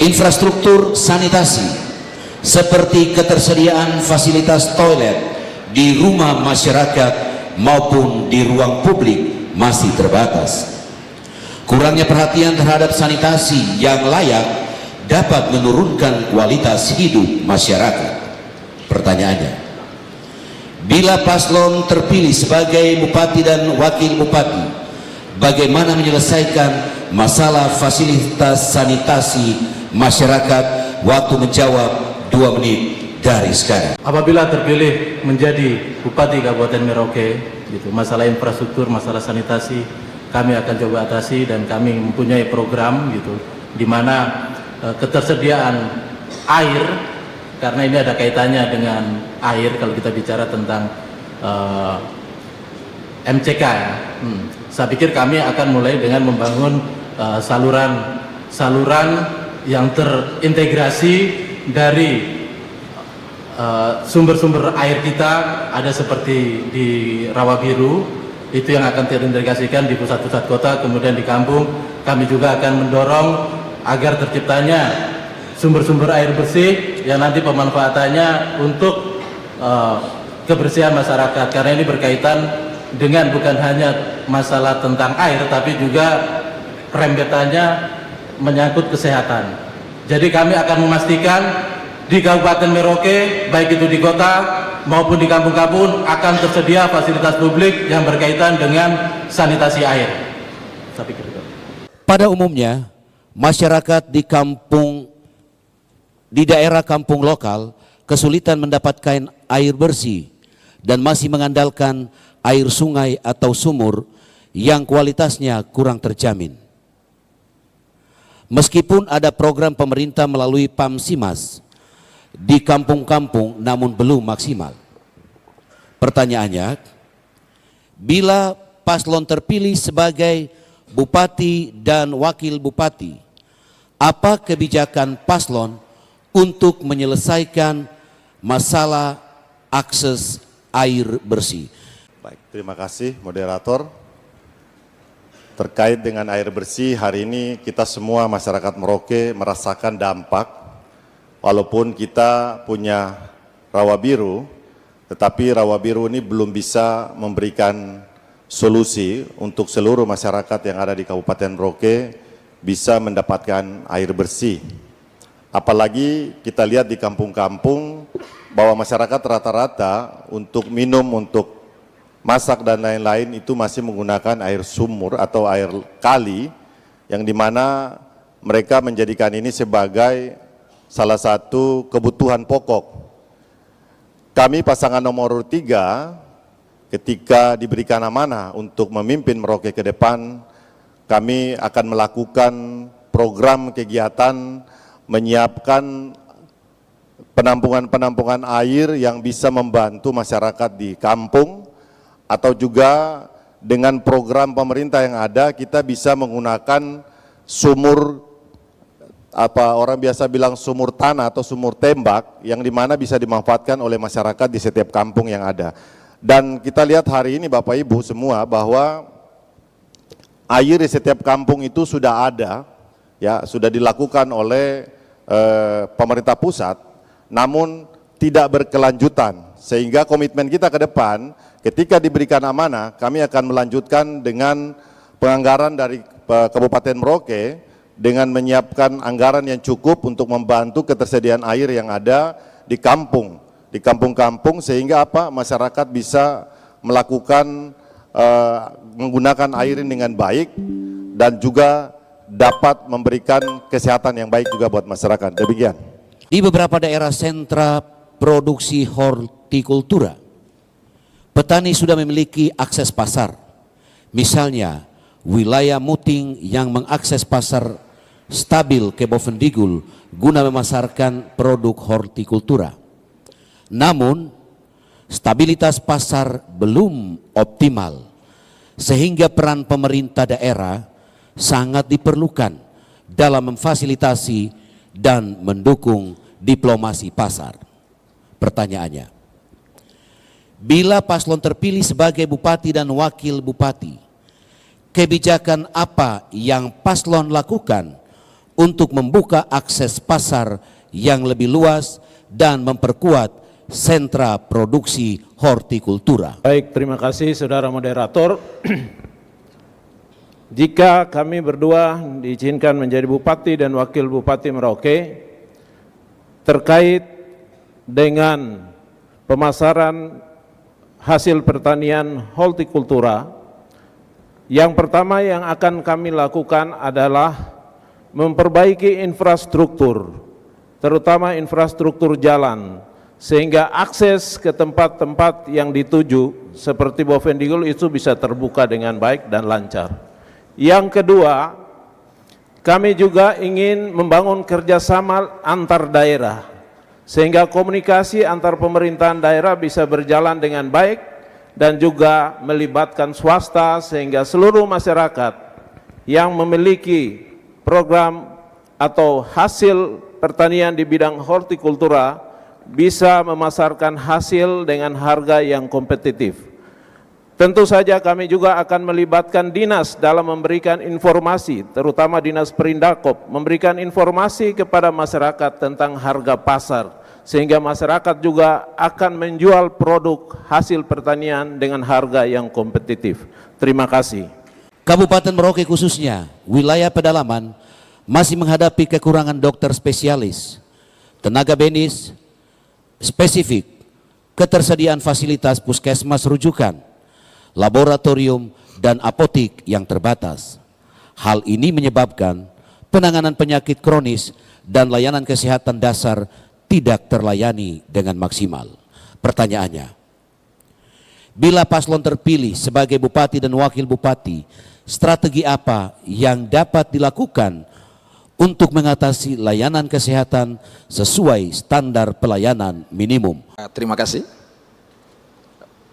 Infrastruktur sanitasi seperti ketersediaan fasilitas toilet di rumah masyarakat maupun di ruang publik masih terbatas. Kurangnya perhatian terhadap sanitasi yang layak dapat menurunkan kualitas hidup masyarakat. Pertanyaannya, bila paslon terpilih sebagai bupati dan wakil bupati, bagaimana menyelesaikan masalah fasilitas sanitasi masyarakat? Waktu menjawab 2 menit dari sekarang. Apabila terpilih menjadi Bupati Kabupaten Merauke, gitu, masalah infrastruktur, masalah sanitasi kami akan coba atasi, dan kami mempunyai program gitu, di mana ketersediaan air, karena ini ada kaitannya dengan air kalau kita bicara tentang MCK ya. Saya pikir kami akan mulai dengan membangun saluran yang terintegrasi dari sumber-sumber air kita, ada seperti di Rawabiru, itu yang akan terintegrasikan di pusat-pusat kota, kemudian di kampung. Kami juga akan mendorong agar terciptanya sumber-sumber air bersih yang nanti pemanfaatannya untuk kebersihan masyarakat, karena ini berkaitan dengan bukan hanya masalah tentang air, tapi juga rembetannya menyangkut kesehatan. Jadi kami akan memastikan di Kabupaten Merauke, baik itu di kota maupun di kampung-kampung, akan tersedia fasilitas publik yang berkaitan dengan sanitasi air. Saya pikir itu. Pada umumnya, masyarakat di daerah kampung lokal kesulitan mendapatkan air bersih dan masih mengandalkan air sungai atau sumur yang kualitasnya kurang terjamin. Meskipun ada program pemerintah melalui PAMSIMAS di kampung-kampung, namun belum maksimal. Pertanyaannya, bila paslon terpilih sebagai bupati dan wakil bupati, apa kebijakan paslon untuk menyelesaikan masalah akses air bersih? Baik, terima kasih moderator. Terkait dengan air bersih, hari ini kita semua masyarakat Merauke merasakan dampak. Walaupun kita punya Rawabiru, tetapi Rawabiru ini belum bisa memberikan solusi untuk seluruh masyarakat yang ada di Kabupaten Merauke bisa mendapatkan air bersih. Apalagi kita lihat di kampung-kampung bahwa masyarakat rata-rata untuk minum, untuk masak dan lain-lain itu masih menggunakan air sumur atau air kali, yang dimana mereka menjadikan ini sebagai salah satu kebutuhan pokok. Kami pasangan nomor 3 ketika diberikan amanah untuk memimpin Merauke ke depan, kami akan melakukan program kegiatan menyiapkan penampungan air yang bisa membantu masyarakat di kampung, atau juga dengan program pemerintah yang ada kita bisa menggunakan sumur, apa orang biasa bilang sumur tanah atau sumur tembak, yang dimana bisa dimanfaatkan oleh masyarakat di setiap kampung yang ada. Dan kita lihat hari ini Bapak Ibu semua bahwa air di setiap kampung itu sudah ada, ya sudah dilakukan oleh pemerintah pusat, namun tidak berkelanjutan. Sehingga komitmen kita ke depan, ketika diberikan amanah, kami akan melanjutkan dengan penganggaran dari Kabupaten Merauke, dengan menyiapkan anggaran yang cukup untuk membantu ketersediaan air yang ada di kampung-kampung, sehingga masyarakat bisa melakukan menggunakan air ini dengan baik dan juga dapat memberikan kesehatan yang baik juga buat masyarakat. Demikian. Di beberapa daerah sentra produksi hortikultura, petani sudah memiliki akses pasar. Misalnya wilayah Muting yang mengakses pasar stabil ke Bovendigul guna memasarkan produk hortikultura. Namun stabilitas pasar belum optimal, sehingga peran pemerintah daerah sangat diperlukan dalam memfasilitasi dan mendukung diplomasi pasar. Pertanyaannya, bila paslon terpilih sebagai bupati dan wakil bupati, kebijakan apa yang paslon lakukan untuk membuka akses pasar yang lebih luas dan memperkuat sentra produksi hortikultura. Baik, terima kasih saudara moderator. Jika kami berdua diizinkan menjadi Bupati dan Wakil Bupati Merauke, terkait dengan pemasaran hasil pertanian hortikultura, yang pertama yang akan kami lakukan adalah memperbaiki infrastruktur, terutama infrastruktur jalan, sehingga akses ke tempat-tempat yang dituju seperti Bovendigul itu bisa terbuka dengan baik dan lancar. Yang kedua, kami juga ingin membangun kerjasama antar daerah, sehingga komunikasi antar pemerintahan daerah bisa berjalan dengan baik dan juga melibatkan swasta, sehingga seluruh masyarakat yang memiliki program atau hasil pertanian di bidang hortikultura bisa memasarkan hasil dengan harga yang kompetitif. Tentu saja kami juga akan melibatkan dinas dalam memberikan informasi, terutama dinas Perindakop, memberikan informasi kepada masyarakat tentang harga pasar, sehingga masyarakat juga akan menjual produk hasil pertanian dengan harga yang kompetitif. Terima kasih. Kabupaten Merauke khususnya, wilayah pedalaman masih menghadapi kekurangan dokter spesialis, tenaga medis spesifik, ketersediaan fasilitas puskesmas rujukan, laboratorium, dan apotik yang terbatas. Hal ini menyebabkan penanganan penyakit kronis dan layanan kesehatan dasar tidak terlayani dengan maksimal. Pertanyaannya, bila paslon terpilih sebagai Bupati dan Wakil Bupati, strategi apa yang dapat dilakukan untuk mengatasi layanan kesehatan sesuai standar pelayanan minimum? Terima kasih.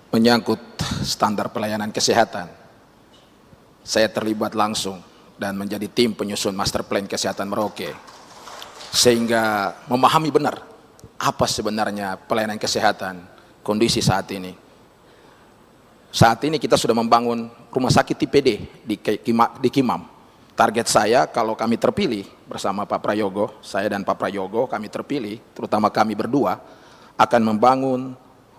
Menyangkut standar pelayanan kesehatan, saya terlibat langsung dan menjadi tim penyusun master plan kesehatan Merauke, sehingga memahami benar apa sebenarnya pelayanan kesehatan kondisi saat ini. Saat ini kita sudah membangun rumah sakit TPD di Kimam. Target saya kalau kami terpilih bersama Pak Prayogo, saya dan Pak Prayogo kami terpilih, terutama kami berdua, akan membangun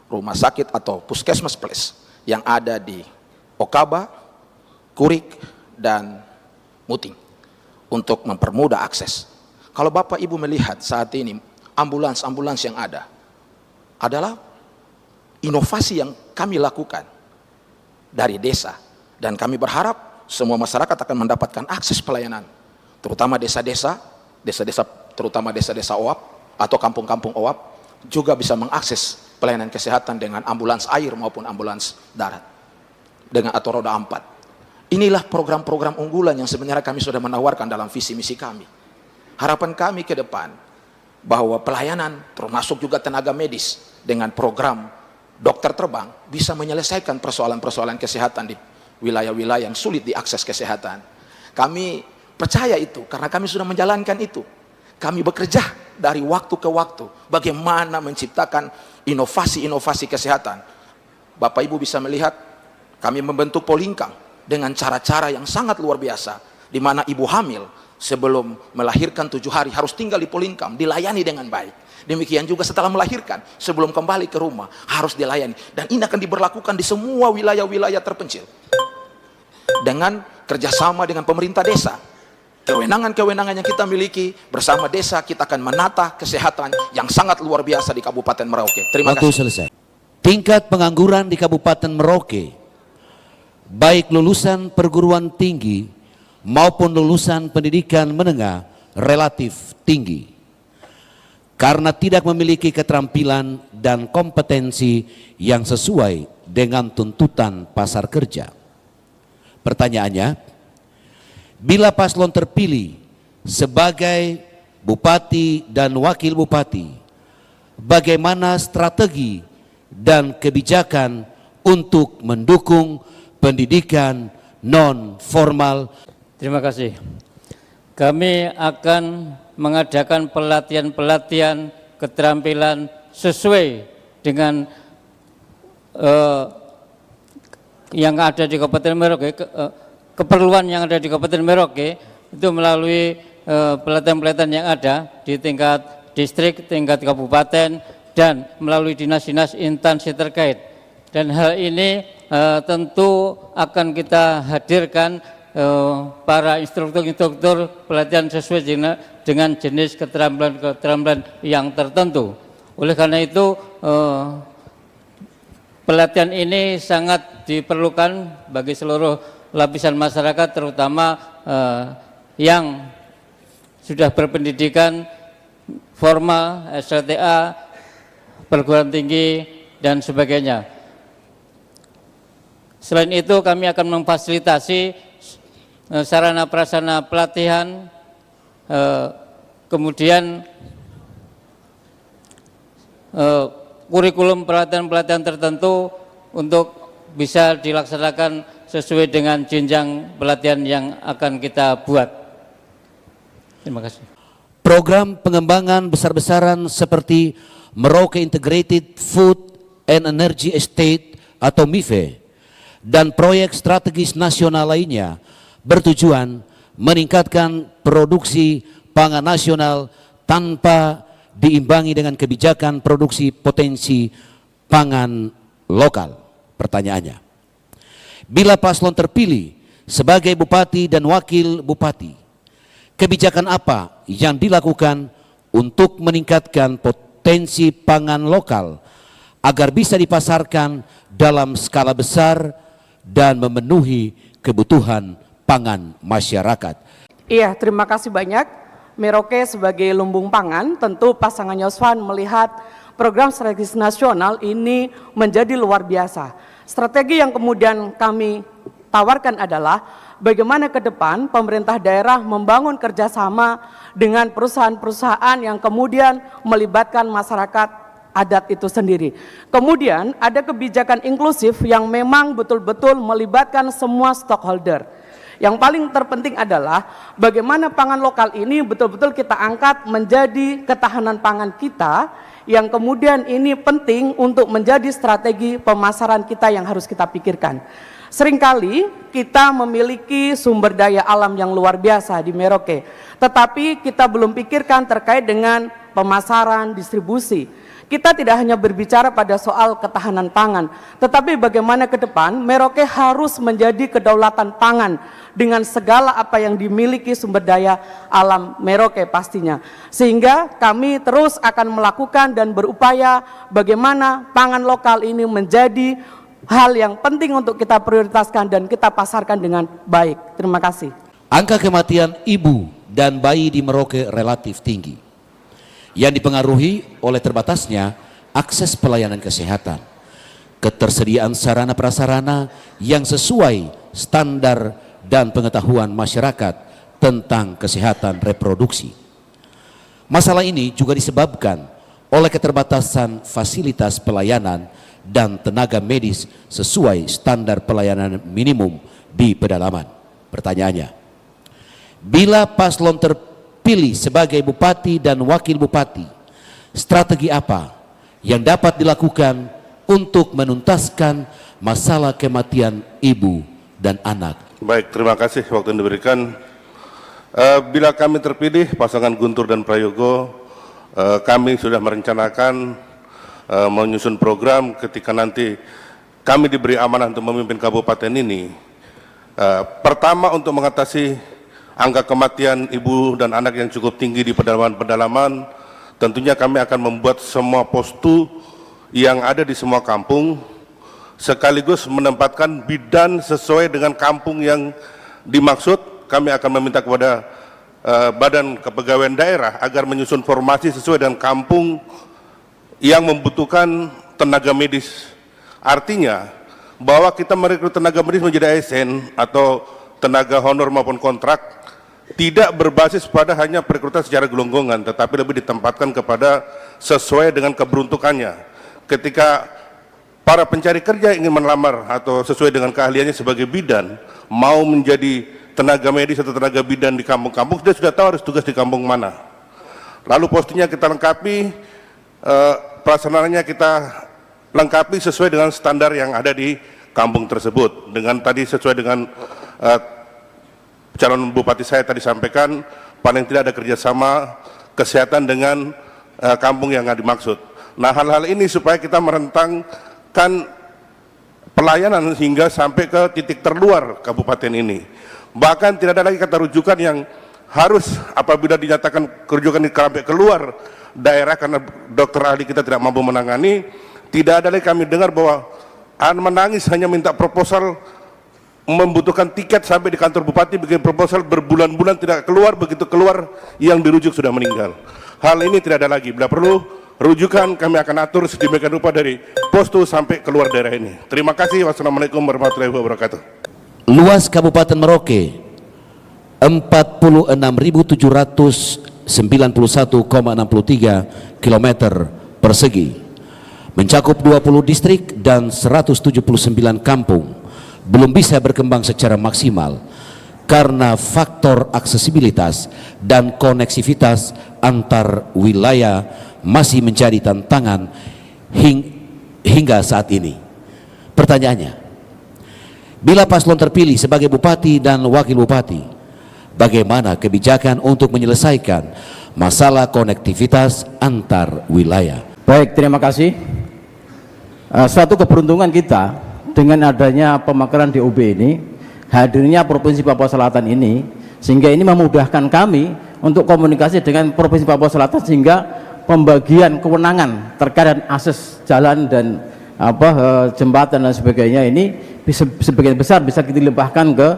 rumah sakit atau puskesmas plus yang ada di Okaba, Kurik, dan Muting untuk mempermudah akses. Kalau Bapak Ibu melihat saat ini ambulans-ambulans yang ada adalah inovasi yang kami lakukan dari desa, dan kami berharap semua masyarakat akan mendapatkan akses pelayanan, terutama desa-desa terutama desa-desa OAP atau kampung-kampung OAP juga bisa mengakses pelayanan kesehatan dengan ambulans air maupun ambulans darat dengan atau roda 4. Inilah program-program unggulan yang sebenarnya kami sudah menawarkan dalam visi misi kami. Harapan kami ke depan bahwa pelayanan termasuk juga tenaga medis dengan program dokter terbang bisa menyelesaikan persoalan-persoalan kesehatan di wilayah-wilayah yang sulit diakses kesehatan. Kami percaya itu karena kami sudah menjalankan itu. Kami bekerja dari waktu ke waktu bagaimana menciptakan inovasi-inovasi kesehatan. Bapak Ibu bisa melihat kami membentuk Polinkang dengan cara-cara yang sangat luar biasa, di mana ibu hamil sebelum melahirkan 7 hari harus tinggal di Polinkang, dilayani dengan baik. Demikian juga setelah melahirkan, sebelum kembali ke rumah harus dilayani. Dan ini akan diberlakukan di semua wilayah-wilayah terpencil. Dengan kerjasama dengan pemerintah desa, kewenangan-kewenangan yang kita miliki bersama desa, kita akan menata kesehatan yang sangat luar biasa di Kabupaten Merauke. Terima Waktu kasih. selesai. Tingkat pengangguran di Kabupaten Merauke, baik lulusan perguruan tinggi maupun lulusan pendidikan menengah, relatif tinggi. Karena tidak memiliki keterampilan dan kompetensi yang sesuai dengan tuntutan pasar kerja. Pertanyaannya, bila paslon terpilih sebagai Bupati dan Wakil Bupati, bagaimana strategi dan kebijakan untuk mendukung pendidikan non-formal? Terima kasih. Kami akan mengadakan pelatihan-pelatihan keterampilan sesuai dengan yang ada di Kabupaten Merauke, keperluan yang ada di Kabupaten Merauke, itu melalui pelatihan-pelatihan yang ada di tingkat distrik, tingkat kabupaten, dan melalui dinas-dinas instansi terkait. Dan hal ini tentu akan kita hadirkan para instruktur-instruktur pelatihan sesuai dengan jenis keterampilan yang tertentu. Oleh karena itu pelatihan ini sangat diperlukan bagi seluruh lapisan masyarakat, terutama yang sudah berpendidikan formal, SLTA, perguruan tinggi, dan sebagainya. Selain itu kami akan memfasilitasi sarana prasarana pelatihan, kemudian kurikulum pelatihan-pelatihan tertentu untuk bisa dilaksanakan sesuai dengan jenjang pelatihan yang akan kita buat. Terima kasih. Program pengembangan besar-besaran seperti Merauke Integrated Food and Energy Estate atau MIFE dan proyek strategis nasional lainnya bertujuan meningkatkan produksi pangan nasional tanpa diimbangi dengan kebijakan produksi potensi pangan lokal. Pertanyaannya, bila paslon terpilih sebagai bupati dan wakil bupati, kebijakan apa yang dilakukan untuk meningkatkan potensi pangan lokal agar bisa dipasarkan dalam skala besar dan memenuhi kebutuhan pangan masyarakat? Iya, terima kasih banyak. Merauke sebagai lumbung pangan, tentu pasangan Yosvan melihat program strategis nasional ini menjadi luar biasa. Strategi yang kemudian kami tawarkan adalah bagaimana ke depan pemerintah daerah membangun kerjasama dengan perusahaan-perusahaan yang kemudian melibatkan masyarakat adat itu sendiri. Kemudian ada kebijakan inklusif yang memang betul-betul melibatkan semua stakeholder. Yang paling terpenting adalah bagaimana pangan lokal ini betul-betul kita angkat menjadi ketahanan pangan kita, yang kemudian ini penting untuk menjadi strategi pemasaran kita yang harus kita pikirkan. Seringkali kita memiliki sumber daya alam yang luar biasa di Merauke, tetapi kita belum pikirkan terkait dengan pemasaran, distribusi. Kita tidak hanya berbicara pada soal ketahanan pangan, tetapi bagaimana ke depan Merauke harus menjadi kedaulatan pangan dengan segala apa yang dimiliki sumber daya alam Merauke pastinya. Sehingga kami terus akan melakukan dan berupaya bagaimana pangan lokal ini menjadi hal yang penting untuk kita prioritaskan dan kita pasarkan dengan baik. Terima kasih. Angka kematian ibu dan bayi di Merauke relatif tinggi, yang dipengaruhi oleh terbatasnya akses pelayanan kesehatan, ketersediaan sarana prasarana yang sesuai standar dan pengetahuan masyarakat tentang kesehatan reproduksi. Masalah ini juga disebabkan oleh keterbatasan fasilitas pelayanan dan tenaga medis sesuai standar pelayanan minimum di pedalaman. Pertanyaannya, bila paslon terpilih sebagai bupati dan wakil bupati, strategi apa yang dapat dilakukan untuk menuntaskan masalah kematian ibu dan anak? Baik, terima kasih waktu yang diberikan. Bila kami terpilih pasangan Guntur dan Prayogo, kami sudah merencanakan menyusun program ketika nanti kami diberi amanah untuk memimpin kabupaten ini. Pertama, untuk mengatasi angka kematian ibu dan anak yang cukup tinggi di pedalaman-pedalaman, tentunya kami akan membuat semua postu yang ada di semua kampung, sekaligus menempatkan bidan sesuai dengan kampung yang dimaksud. Kami akan meminta kepada Badan Kepegawaian Daerah agar menyusun formasi sesuai dengan kampung yang membutuhkan tenaga medis. Artinya bahwa kita merekrut tenaga medis menjadi ASN atau tenaga honor maupun kontrak tidak berbasis pada hanya perekrutan secara gelonggongan, tetapi lebih ditempatkan kepada sesuai dengan keberuntukannya. Ketika para pencari kerja ingin melamar atau sesuai dengan keahliannya sebagai bidan, mau menjadi tenaga medis atau tenaga bidan di kampung-kampung, dia sudah tahu harus tugas di kampung mana. Lalu postingnya kita lengkapi, pelaksanaannya kita lengkapi sesuai dengan standar yang ada di kampung tersebut. Dengan tadi sesuai dengan calon bupati saya tadi sampaikan paling tidak ada kerjasama kesehatan dengan kampung yang dimaksud. Nah, hal-hal ini supaya kita merentangkan pelayanan hingga sampai ke titik terluar kabupaten ini. Bahkan tidak ada lagi kata rujukan yang harus apabila dinyatakan kerujukan sampai keluar daerah karena dokter ahli kita tidak mampu menangani, tidak ada lagi kami dengar bahwa menangis hanya minta proposal, membutuhkan tiket sampai di kantor bupati bikin proposal berbulan-bulan tidak keluar, begitu keluar yang dirujuk sudah meninggal. Hal ini tidak ada lagi. Bila perlu rujukan kami akan atur sedemikian rupa dari postu sampai keluar daerah ini. Terima kasih. Wassalamualaikum warahmatullahi wabarakatuh. Luas Kabupaten Merauke 46.791,63 km persegi, mencakup 20 distrik dan 179 kampung, belum bisa berkembang secara maksimal karena faktor aksesibilitas dan koneksivitas antar wilayah masih menjadi tantangan hingga saat ini. Pertanyaannya, bila paslon terpilih sebagai bupati dan wakil bupati, bagaimana kebijakan untuk menyelesaikan masalah konektivitas antar wilayah? Baik, terima kasih. Suatu keberuntungan kita dengan adanya pemekaran DOB ini, hadirnya Provinsi Papua Selatan ini, sehingga ini memudahkan kami untuk komunikasi dengan Provinsi Papua Selatan, sehingga pembagian kewenangan terkait dengan akses jalan dan jembatan dan sebagainya ini sebagian besar bisa kita limpahkan ke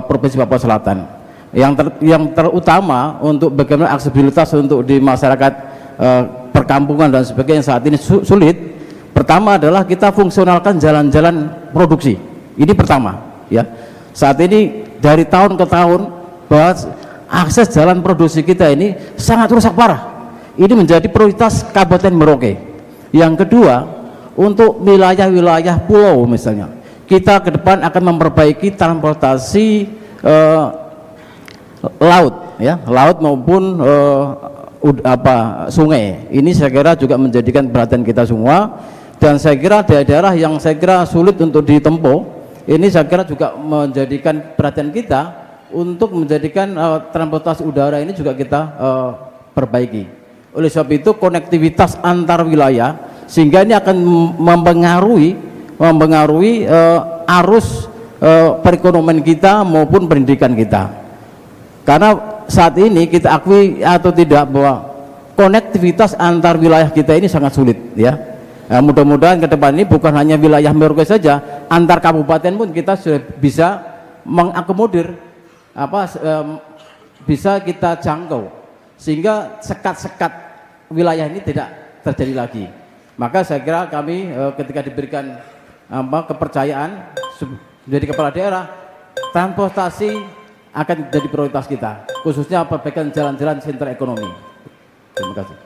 Provinsi Papua Selatan. Yang terutama untuk bagaimana aksesibilitas untuk di masyarakat perkampungan dan sebagainya saat ini sulit. Pertama adalah kita fungsionalkan jalan-jalan produksi. Ini pertama, ya. Saat ini dari tahun ke tahun bahwa akses jalan produksi kita ini sangat rusak parah. Ini menjadi prioritas Kabupaten Merauke. Yang kedua, untuk wilayah-wilayah pulau misalnya, kita ke depan akan memperbaiki transportasi laut, ya, laut maupun sungai. Ini saya kira juga menjadikan perhatian kita semua, dan saya kira daerah-daerah yang saya kira sulit untuk ditempuh, ini saya kira juga menjadikan perhatian kita untuk menjadikan transportasi udara ini juga kita perbaiki. Oleh sebab itu konektivitas antar wilayah, sehingga ini akan mempengaruhi arus perekonomian kita maupun pendidikan kita. Karena saat ini kita akui atau tidak bahwa konektivitas antar wilayah kita ini sangat sulit, ya. Nah, mudah-mudahan ke depan ini bukan hanya wilayah Merauke saja, antar kabupaten pun kita sudah bisa mengakomodir bisa kita jangkau, sehingga sekat-sekat wilayah ini tidak terjadi lagi. Maka saya kira kami ketika diberikan kepercayaan menjadi kepala daerah, transportasi akan jadi prioritas kita, khususnya perbaikan jalan-jalan sentra ekonomi. Terima kasih.